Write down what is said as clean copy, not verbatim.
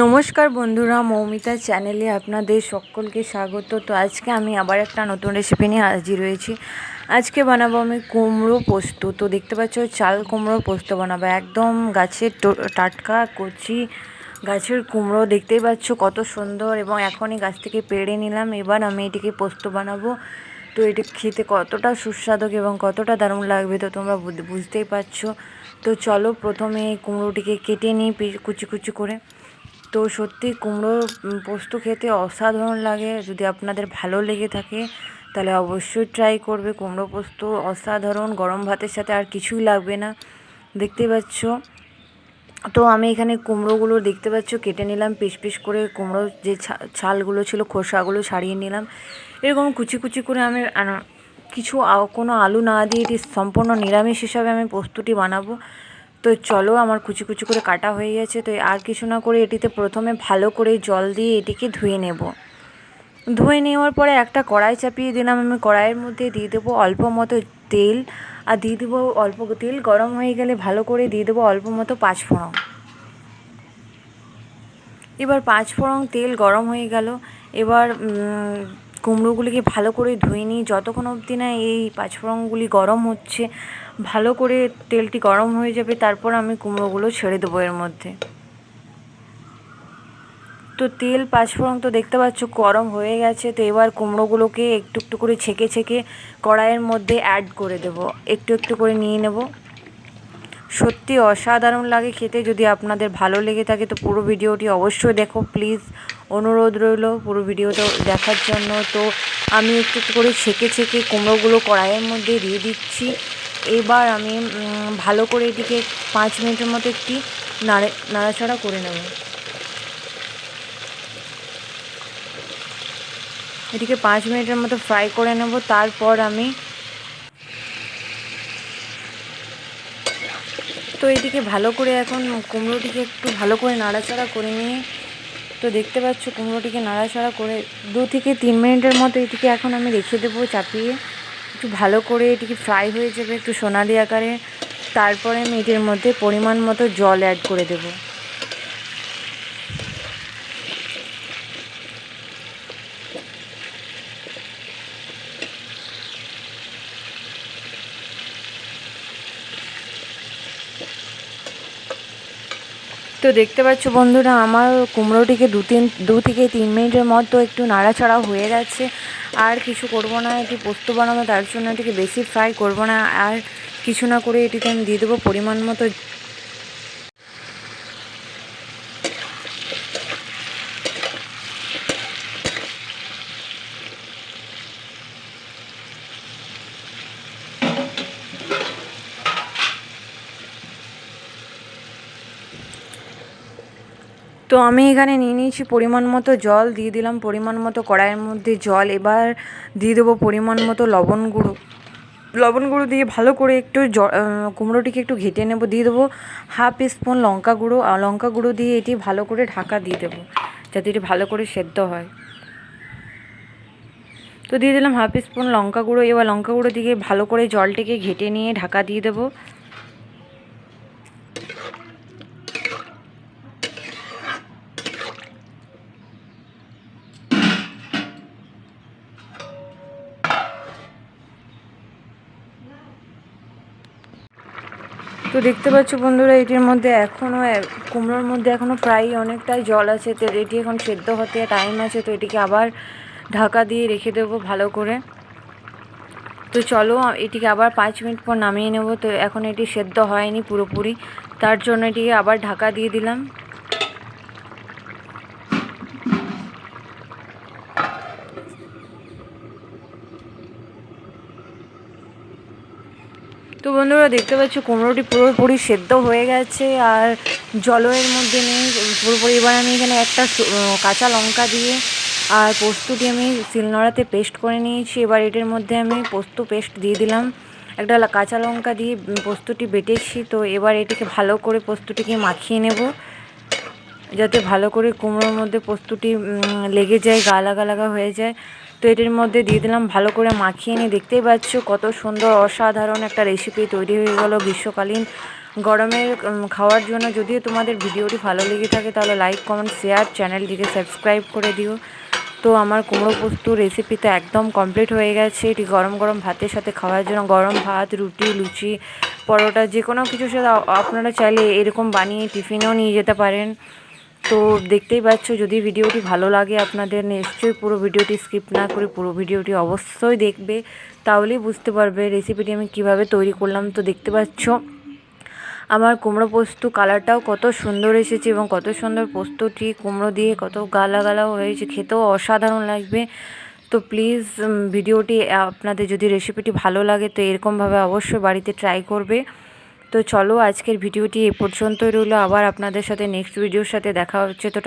নমস্কার বন্ধুরা, মৌমিতা চ্যানেলে আপনাদের সকলকে স্বাগত। তো আজকে আমি আবার একটা নতুন রেসিপি নিয়ে হাজির হয়েছি। আজকে বানাবো আমি কুমড়ো পোস্ত। তো দেখতে পাচ্ছ চাল কুমড়ো পোস্ত বানাবো, একদম গাছের টাটকা কচি গাছের কুমড়ো। দেখতেই পাচ্ছ কত সুন্দর, এবং এখনই গাছ থেকে পেড়ে নিলাম। এবার আমি এটিকে পোস্ত বানাবো। তো এটি খেতে কতটা সুস্বাদু এবং কতটা দারুণ লাগবে তো তোমরা বুঝতেই পারছো। তো চলো প্রথমে এই কুমড়োটিকে কেটে নিই কুচি কুচি করে। তো সত্যি কুমড়ো পোস্ত খেতে অসাধারণ লাগে। যদি আপনাদের ভালো লেগে থাকে তাহলে অবশ্যই ট্রাই করবে। কুমড়ো পোস্ত অসাধারণ, গরম ভাতের সাথে আর কিছুই লাগবে না। দেখতে পাচ্ছ, তো আমি এখানে কুমড়োগুলো দেখতে পাচ্ছ কেটে নিলাম পিস পিস করে। কুমড়োর যে ছালগুলো ছিল, খোসাগুলো ছাড়িয়ে নিলাম। এরকম কুচি কুচি করে আমি কিছু কোনো আলু না দিয়ে এটি সম্পূর্ণ নিরামিষ হিসাবে আমি পোস্তটি বানাবো। তো চলো, আমার কুচি কুচি করে কাটা হয়ে গেছে। তো আর কিছু না করে এটিতে প্রথমে ভালো করে জল দিয়ে এটিকে ধুয়ে নেব। ধুয়ে নেওয়ার পরে একটা কড়াই চাপিয়ে দিলাম। আমি কড়াইয়ের মধ্যে দিয়ে দেবো অল্প মতো তেল, আর দিয়ে দেবো অল্প তেল গরম হয়ে গেলে ভালো করে দিয়ে দেবো অল্প মতো পাঁচফোড়ন। এবার পাঁচফোড়ন তেল গরম হয়ে গেল। এবার কুমড়োগুলিকে ভালো করে ধুয়ে নিই। যতক্ষণ অবধি না এই পাঁচফোড়নগুলি গরম হচ্ছে, ভালো করে তেলটি গরম হয়ে যাবে, তারপর আমি কুমড়োগুলো ছেড়ে দেবো এর মধ্যে। তো তেল পাঁচফোড়ন তো দেখতে পাচ্ছ গরম হয়ে গেছে। তো এবার কুমড়োগুলোকে একটু একটু করে ছেঁকে ছেঁকে কড়াইয়ের মধ্যে অ্যাড করে দেব। একটু একটু করে নিয়ে নেব। সত্যি অসাধারণ লাগে খেতে। যদি আপনাদের ভালো লেগে থাকে তো পুরো ভিডিওটি অবশ্যই দেখো প্লিজ, অনুরোধ রইল পুরো ভিডিওটা দেখার জন্য। তো আমি একটু একটু করে ছেঁকে ছেঁকে কুমড়োগুলো কড়াইয়ের মধ্যে দিয়ে দিচ্ছি। এবার আমি ভালো করে এটিকে 5 মিনিটের মতো একটি নাড়াচাড়া করে নেব। এটিকে 5 মিনিটের মতো ফ্রাই করে নেব। তারপর আমি তো এটিকে ভালো করে এখন কুমড়োটিকে একটু ভালো করে নাড়াচাড়া করে নিয়ে, তো দেখতে পাচ্ছ কুমড়োটিকে নাড়াচাড়া করে 2 থেকে 3 মিনিটের মতো এটিকে এখন আমি রেখে দেবো চাপিয়ে। একটু ভালো করে এটিকে ফ্রাই হয়ে যাবে একটু সোনালি আকারে। তারপরে আমি এটির মধ্যে পরিমাণ মতো জল অ্যাড করে দেবো। তো দেখতে পাচ্ছ বন্ধুরা, আমার কুমড়োটিকে 2 থেকে 3 মিনিটের মতো একটু নাড়াচাড়া হয়ে গেছে। আর কিছু করব না, এটি পোস্ত বানাবো তার জন্য এটিকে বেশি ফ্রাই করব না। আর কিছু না করে এটিতে আমি দিয়ে দেবো পরিমাণ মতো। তো আমি এখানে নিয়ে নিয়েছি পরিমাণ মতো জল, দিয়ে দিলাম পরিমাণ মতো কড়াইয়ের মধ্যে জল। এবার দিয়ে দেবো পরিমাণ মতো লবণ গুঁড়ো দিয়ে ভালো করে একটু কুমড়োটিকে একটু ঘেটে নেব। দিয়ে দেবো হাফ স্পুন লঙ্কা গুঁড়ো, আর লঙ্কা গুঁড়ো দিয়ে এটি ভালো করে ঢাকা দিয়ে দেবো যাতে এটি ভালো করে সেদ্ধ হয়। তো দিয়ে দিলাম হাফ স্পুন লঙ্কা গুঁড়ো। এবার লঙ্কা গুঁড়ো দিয়ে ভালো করে জলটিকে ঘেটে নিয়ে ঢাকা দিয়ে দেবো। তো দেখতে পাচ্ছ বন্ধুরা, এটির মধ্যে কুমড়োর মধ্যে এখনও প্রায় অনেকটাই জল আছে। তো এটি এখন সেদ্ধ হতে টাইম আছে। তো এটিকে আবার ঢাকা দিয়ে রেখে দেবো ভালো করে। তো চলো এটিকে আবার 5 মিনিট পর নামিয়ে নেব। তো এখন এটি সেদ্ধ হয়নি পুরোপুরি, তার জন্য এটিকে আবার ঢাকা দিয়ে দিলাম। তো বন্ধুরা দেখতে পাচ্ছ কুমড়োটি পুরোপুরি সেদ্ধ হয়ে গেছে, আর জলও এর মধ্যে নেই পুরোপুরি। এবার আমি এখানে একটা কাঁচা লঙ্কা দিয়ে আর পোস্তটি আমি শিলনোড়াতে পেস্ট করে নিয়েছি। এবার এটির মধ্যে আমি পোস্ত পেস্ট দিয়ে দিলাম। একটা কাঁচা লঙ্কা দিয়ে পোস্তটি বেটেছি। তো এবার এটিকে ভালো করে পোস্তটিকে মাখিয়ে নেব যাতে ভালো করে কুমড়োর মধ্যে পোস্তটি লেগে যায়, গা লাগা লাগা হয়ে যায়। তো এটির মধ্যে দিয়ে দিলাম, ভালো করে মাখিয়ে নিয়ে দেখতেই পাচ্ছ কত সুন্দর অসাধারণ একটা রেসিপি তৈরি হয়ে গেল। গ্রীষ্মকালীন গরমের খাওয়ার জন্য। যদিও তোমাদের ভিডিওটি ভালো লেগে থাকে তাহলে লাইক কমেন্ট শেয়ার, চ্যানেলটিকে সাবস্ক্রাইব করে দিও। তো আমার কুমড়ো পোস্ত রেসিপি তো একদম কমপ্লিট হয়ে গেছে। এটি গরম গরম ভাতের সাথে খাওয়ার জন্য, গরম ভাত, রুটি, লুচি, পরোটা যে কোনো কিছুর সাথে আপনারা চাইলে এরকম বানিয়ে টিফিনেও নিয়ে যেতে পারেন। তো দেখতেই পাচ্ছ, যদি ভিডিওটি ভালো লাগে আপনাদের নিশ্চয়ই পুরো ভিডিওটি স্কিপ না করে পুরো ভিডিওটি অবশ্যই দেখবে, তাহলেই বুঝতে পারবে রেসিপিটি আমি কিভাবে তৈরি করলাম। তো দেখতে পাচ্ছ আমার কুমড়ো পোস্ত কালারটাও কত সুন্দর এসেছে এবং কত সুন্দর পোস্তটি কুমড়ো দিয়ে কত গালা গালাও হয়েছে, খেতেও অসাধারণ লাগবে। তো প্লিজ ভিডিওটি আপনাদের যদি রেসিপিটি ভালো লাগে তো এরকমভাবে অবশ্যই বাড়িতে ট্রাই করবে। তো চলো আজকের ভিডিওটি এ পর্যন্তই রইলো, আবার আপনাদের সাথে নেক্সট ভিডিওর সাথে দেখা হচ্ছে। তো